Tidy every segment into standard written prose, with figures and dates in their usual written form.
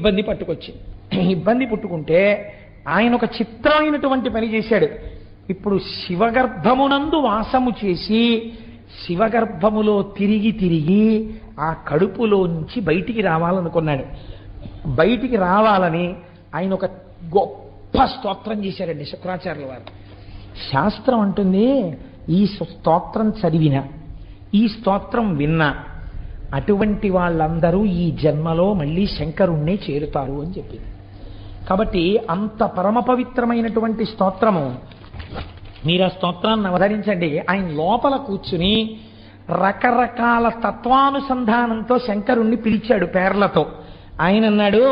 ఇబ్బంది పట్టుకొచ్చింది. ఇబ్బంది పుట్టుకుంటే ఆయన ఒక చిత్రమైనటువంటి పని చేశాడు. ఇప్పుడు శివగర్భమునందు వాసము చేసి శివగర్భములో తిరిగి తిరిగి ఆ కడుపులోంచి బయటికి రావాలనుకున్నాడు. బయటికి రావాలని ఆయన ఒక గొప్ప స్తోత్రం చేశారండి శుక్రాచార్యుల వారు. శాస్త్రం అంటుంది ఈ స్తోత్రం చదివిన, ఈ స్తోత్రం విన్నా అటువంటి వాళ్ళందరూ ఈ జన్మలో మళ్ళీ శంకరుణ్ణే చేరుతారు అని చెప్పింది. కాబట్టి అంత పరమ పవిత్రమైనటువంటి స్తోత్రము. మీరు ఆ స్తోత్రాన్ని అవతరించండి. ఆయన లోపల కూర్చుని రకరకాల తత్వానుసంధానంతో శంకరుణ్ణి పిలిచాడు పేర్లతో. ఆయన అన్నాడు,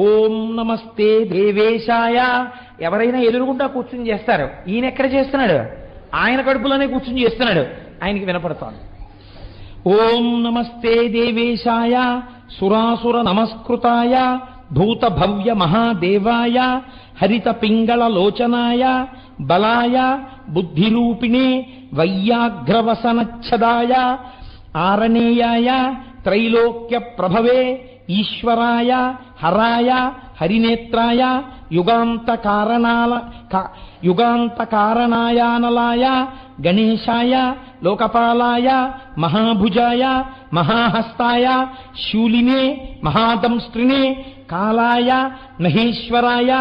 ఓం నమస్తే దేవేశాయ. ఎవరైనా ఎదురుగుండా కూర్చుని చేస్తారు, ఈయన ఎక్కడ చేస్తున్నాడు? ఆయన కడుపులోనే కూర్చుని చేస్తున్నాడు, ఆయనకి వినపడుతోంది. ఓం నమస్తే దేవేశాయ సురాసుర నమస్కృతాయ భూత భవ్య మహాదేవాయ హరిత పింగళ లోచనాయ బలాయ బుద్ధిరూపిణే వైయాఘ్రవసనచ్ఛదాయ ఆరణేయాయ త్రైలోక్య ప్రభవే ఈశ్వరాయ హరాయ హరినేత్రాయ యుగాంతకారణాయానలాయ గణేశాయ లోకపాలాయ మహాభుజాయ మహాహస్తాయ శూలినే మహాదంస్త్రినే కాలాయ మహేశ్వరాయ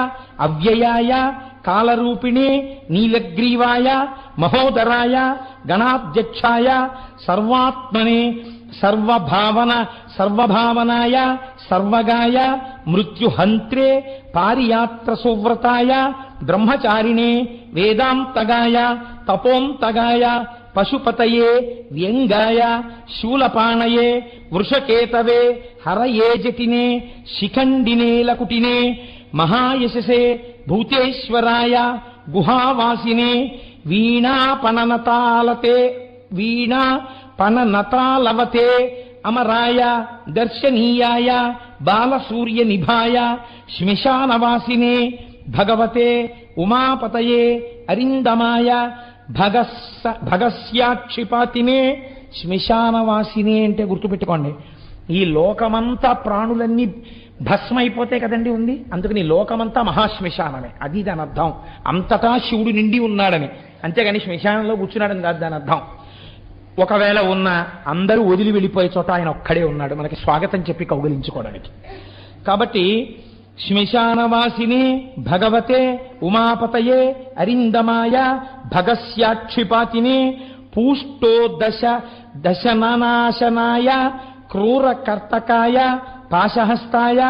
అవ్యయాయ కాలరూపిణే నీలగ్రీవాయ మహోదరాయ గణాధ్యక్షాయ సర్వాత్మనే సర్వభావనాయ సర్వగాయ మృత్యుహంత్రే పారియాత్ర సువ్రతాయ బ్రహ్మచారిణే వేదాంతగాయ తపోంతగాయ పశుపతయే వ్యంగాయ శూలపాణయే వృషకేతవే హరయే జటినే శిఖండినే లకుటినే మహాయశసే భూతేశ్వరాయ గుహావాసినే వీణాపణనతాలవతే అమరాయ దర్శనీయాయ బాలసూర్య నిభాయ శ్మశానవాసినే భగవతే ఉమాపతయే అరిందమాయ భగస్యాక్షిపాతినే. శ్మశానవాసినే అంటే గుర్తుపెట్టుకోండి, ఈ లోకమంతా ప్రాణులన్నీ భస్మైపోతే కదండి ఉంది, అందుకని లోకమంతా మహాశ్మశానమే, అది దాని అర్థం. అంతటా శివుడు నిండి ఉన్నాడని, అంతేగాని శ్మశానంలో కూర్చున్నాడని కాదు దాని అర్థం. ఒకవేళ ఉన్న అందరూ వదిలి వెళ్ళిపోయే చోట ఆయన ఒక్కడే ఉన్నాడు మనకి స్వాగతం చెప్పి కౌగిలించుకోవడానికి. కాబట్టి శ్మశానవాసిని భగవతే ఉమాపతయే అరిందమాయ భగస్యాక్షిపాతిని పూష్టో దశనాశనాయ క్రూరకర్తకాయ పాశహస్తాయ